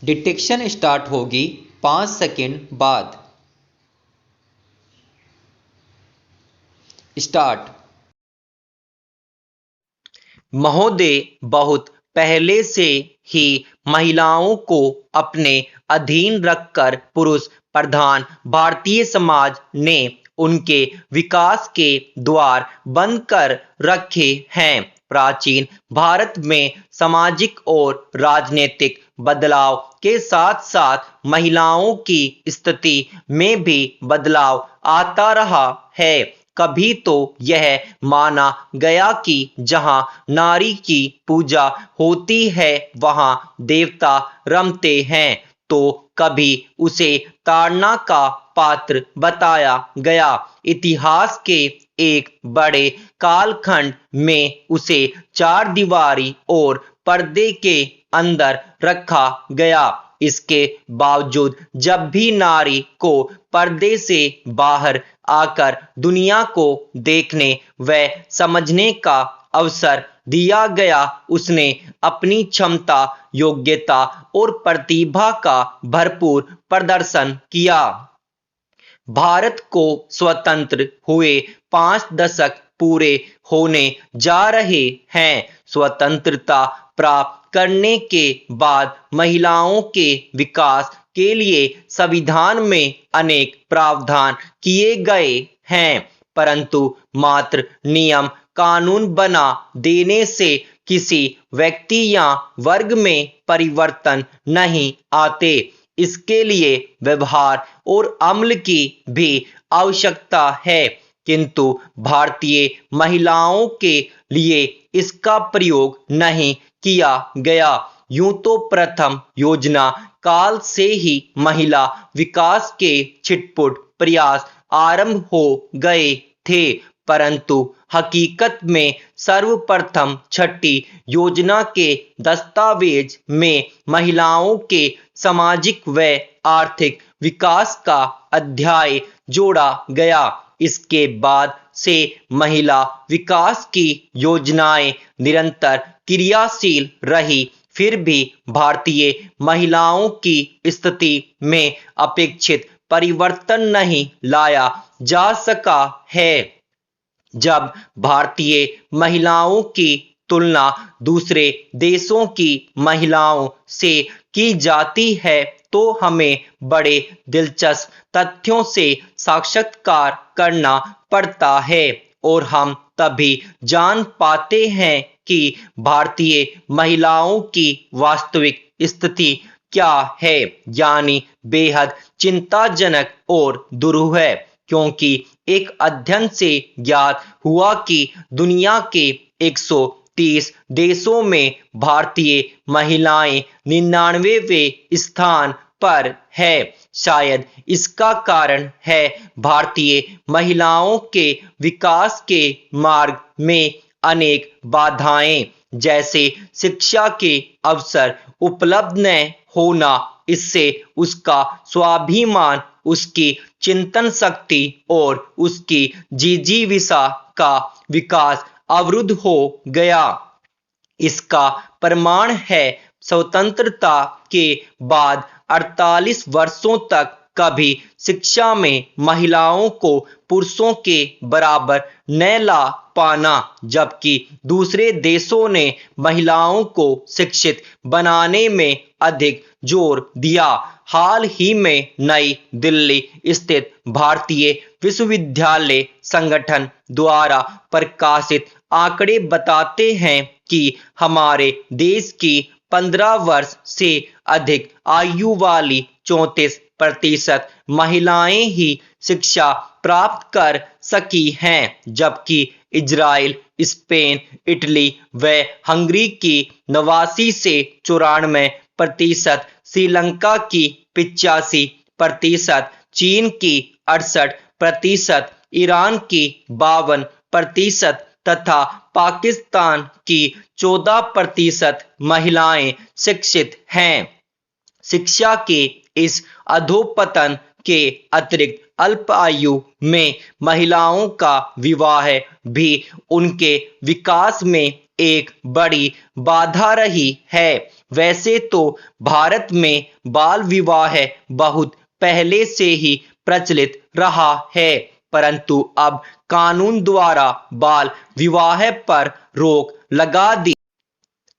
Detection start होगी 5 second बाद। Start. महोदय, बहुत पहले से ही महिलाओं को अपने अधीन रखकर पुरुष प्रधान भारतीय समाज ने उनके विकास के द्वार बंद कर रखे हैं। प्राचीन भारत में सामाजिक और राजनीतिक बदलाव के साथ साथ महिलाओं की स्थिति में भी बदलाव आता रहा है। कभी तो यह माना गया कि जहां नारी की पूजा होती है वहां देवता रमते हैं, तो कभी उसे ताड़ना का पात्र बताया गया। इतिहास के एक बड़े कालखंड में उसे चार दीवारी और पर्दे के अंदर रखा गया। इसके बावजूद जब भी नारी को पर्दे से बाहर आकर दुनिया को देखने व समझने का अवसर दिया गया, उसने अपनी क्षमता, योग्यता और प्रतिभा का भरपूर प्रदर्शन किया। भारत को स्वतंत्र हुए 5 दशक पूरे होने जा रहे हैं। स्वतंत्रता प्राप्त करने के बाद महिलाओं के विकास के लिए संविधान में अनेक प्रावधान किए गए हैं, परंतु मात्र नियम कानून बना देने से किसी व्यक्ति या वर्ग में परिवर्तन नहीं आते। इसके लिए व्यवहार और अमल की भी आवश्यकता है, किंतु भारतीय महिलाओं के लिए इसका प्रयोग नहीं किया गया। यूं तो प्रथम योजना काल से ही महिला विकास के छिटपुट प्रयास आरंभ हो गए थे, परंतु हकीकत में सर्वप्रथम छठी योजना के दस्तावेज में महिलाओं के सामाजिक व आर्थिक विकास का अध्याय जोड़ा गया। इसके बाद से महिला विकास की योजनाएं निरंतर क्रियाशील रही, फिर भी भारतीय महिलाओं की स्थिति में अपेक्षित परिवर्तन नहीं लाया जा सका है। जब भारतीय महिलाओं की तुलना दूसरे देशों की महिलाओं से की जाती है, तो हमें बड़े दिलचस्प तथ्यों से साक्षात्कार करना पड़ता है और हम तभी जान पाते हैं कि भारतीय महिलाओं की वास्तविक स्थिति क्या है, यानी बेहद चिंताजनक और दुरूह है। क्योंकि एक अध्ययन से ज्ञात हुआ कि दुनिया के 130 देशों में भारतीय महिलाएं 99वें स्थान पर है। शायद इसका कारण है भारतीय महिलाओं के विकास के मार्ग में अनेक बाधाएं, जैसे शिक्षा के अवसर उपलब्ध न होना। इससे उसका स्वाभिमान, उसकी चिंतन शक्ति और उसकी जिजीविषा का विकास अवरुद्ध हो गया। इसका प्रमाण है स्वतंत्रता के बाद 48 वर्षों तक कभी शिक्षा में महिलाओं को पुरुषों के बराबर न ला पाना, जबकि दूसरे देशों ने महिलाओं को शिक्षित बनाने में अधिक जोर दिया। हाल ही में नई दिल्ली स्थित भारतीय विश्वविद्यालय संगठन द्वारा प्रकाशित आंकड़े बताते हैं कि हमारे देश की 15 वर्ष से अधिक आयु वाली 34% महिलाएं ही शिक्षा प्राप्त कर सकी हैं, जबकि इजराइल, स्पेन, इटली व हंगरी की 89 से 94%, श्रीलंका की 85%, चीन की 68%, ईरान की 52% तथा पाकिस्तान की 14% महिलाएं शिक्षित हैं। शिक्षा के इस अधोपतन के अतिरिक्त अल्प आयु में महिलाओं का विवाह भी उनके विकास में एक बड़ी बाधा रही है। वैसे तो भारत में बाल विवाह बहुत पहले से ही प्रचलित रहा है, परंतु अब कानून द्वारा बाल विवाह पर रोक लगा दी।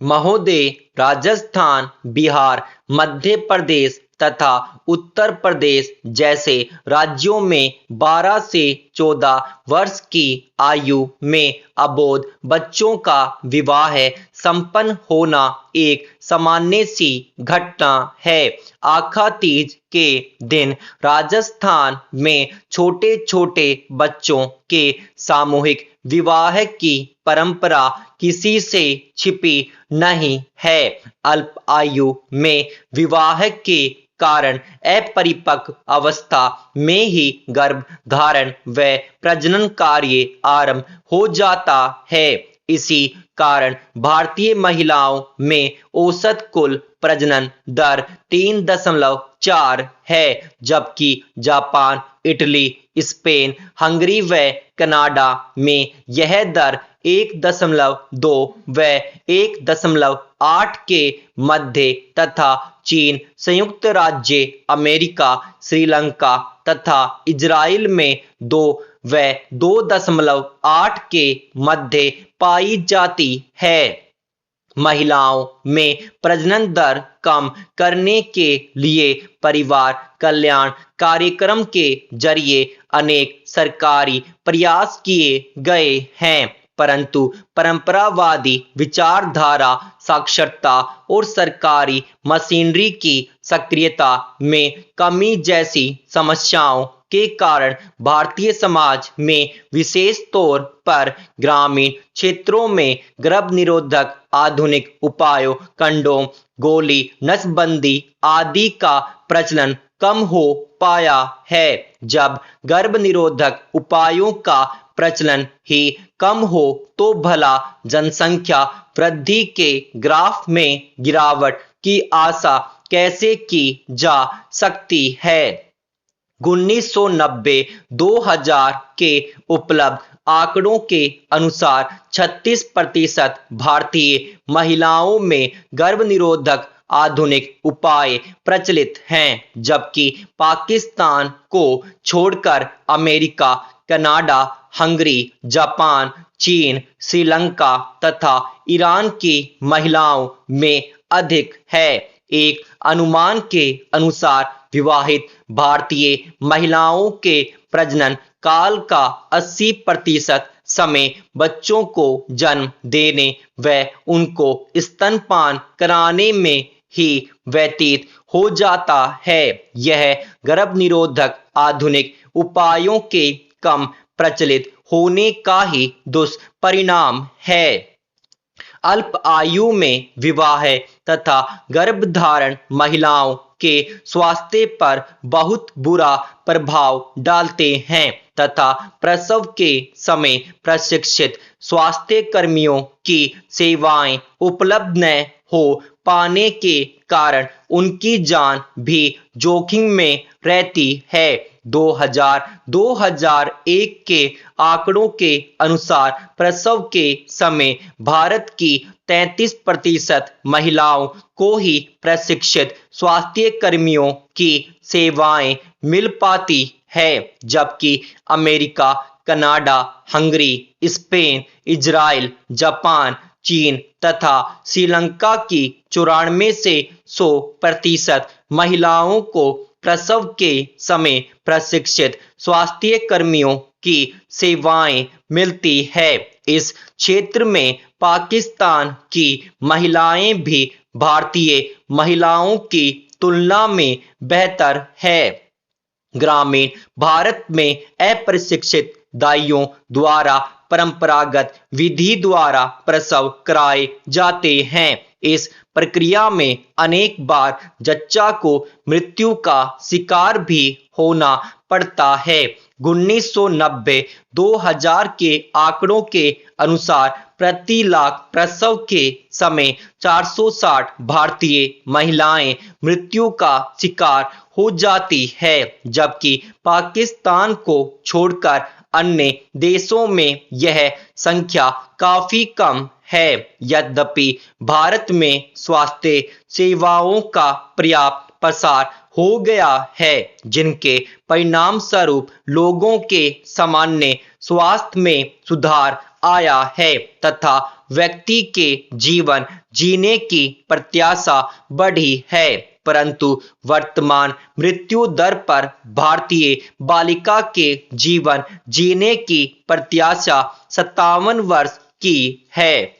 महोदय, राजस्थान, बिहार, मध्य प्रदेश तथा उत्तर प्रदेश जैसे राज्यों में 12 से 14 वर्ष की आयु में अबोध बच्चों का विवाह संपन्न होना एक सामान्य सी घटना है। आखा तीज के दिन राजस्थान में छोटे छोटे बच्चों के सामूहिक विवाह की परंपरा किसी से छिपी नहीं है। अल्प आयु में विवाह के कारण अपरिपक्व अवस्था में ही गर्भ धारण व प्रजनन कार्य आरंभ हो जाता है। इसी कारण भारतीय महिलाओं में औसत कुल प्रजनन दर 3.4 है, जबकि जापान, इटली, स्पेन, हंगरी व कनाडा में यह दर 1.2 व 1.8 के मध्य तथा चीन, संयुक्त राज्य अमेरिका, श्रीलंका तथा इजराइल में 2 व 2.8 के मध्य पाई जाती है। महिलाओं में प्रजनन दर कम करने के लिए परिवार कल्याण कार्यक्रम के जरिए अनेक सरकारी प्रयास किए गए हैं, परंतु परंपरावादी विचारधारा, साक्षरता और सरकारी मशीनरी की सक्रियता में कमी जैसी समस्याओं के कारण भारतीय समाज में विशेष तौर पर ग्रामीण क्षेत्रों में गर्भ निरोधक आधुनिक उपायों, कंडोम, गोली, नसबंदी आदि का प्रचलन कम हो पाया है। जब गर्भ निरोधक उपायों का प्रचलन ही कम हो तो भला जनसंख्या वृद्धि के ग्राफ में गिरावट की आशा कैसे की जा सकती है। 1990-2000 के उपलब्ध आंकड़ों के अनुसार 36% भारतीय महिलाओं में गर्भ निरोधक आधुनिक उपाय प्रचलित हैं, जबकि पाकिस्तान को छोड़कर अमेरिका, कनाडा, हंगरी, जापान, चीन, श्रीलंका तथा ईरान की महिलाओं में अधिक है। एक अनुमान के अनुसार विवाहित भारतीय महिलाओं के प्रजनन काल का 80% समय बच्चों को जन्म देने व उनको स्तनपान कराने में ही व्यतीत हो जाता है। यह गर्भ निरोधक आधुनिक उपायों के कम प्रचलित होने का ही दुष्परिणाम है। अल्प आयु में विवाह तथा गर्भधारण महिलाओं के स्वास्थ्य पर बहुत बुरा प्रभाव डालते हैं तथा प्रसव के समय प्रशिक्षित स्वास्थ्य कर्मियों की सेवाएं उपलब्ध न हो पाने के कारण उनकी जान भी जोखिम में रहती है। 2001 के आंकड़ों के अनुसार प्रसव के समय भारत की 33% महिलाओं को ही प्रशिक्षित स्वास्थ्य कर्मियों की सेवाएं मिल पाती है, जबकि America, Canada, Hungary, Spain, Israel, Japan, चीन तथा श्रीलंका की 94 से 100% महिलाओं को प्रसव के समय प्रशिक्षित स्वास्थ्य कर्मियों की सेवाएं मिलती है। इस क्षेत्र में पाकिस्तान की महिलाएं भी भारतीय महिलाओं की तुलना में बेहतर है। ग्रामीण भारत में अप्रशिक्षित दाइयों द्वारा परंपरागत विधि द्वारा प्रसव कराए जाते हैं। इस प्रक्रिया में अनेक बार जच्चा को मृत्यु का शिकार भी होना पड़ता है। 1990-2000 के आंकड़ों के अनुसार प्रति लाख प्रसव के समय 460 भारतीय महिलाएं मृत्यु का शिकार हो जाती है, जबकि पाकिस्तान को छोड़कर अन्य देशों में यह संख्या काफी कम है। यद्यपि भारत में स्वास्थ्य सेवाओं का पर्याप्त प्रसार हो गया है, जिनके परिणामस्वरूप लोगों के सामान्य स्वास्थ्य में सुधार आया है तथा व्यक्ति के जीवन जीने की प्रत्याशा बढ़ी है, परंतु वर्तमान मृत्यु दर पर भारतीय बालिका के जीवन जीने की प्रत्याशा 57 वर्ष की है।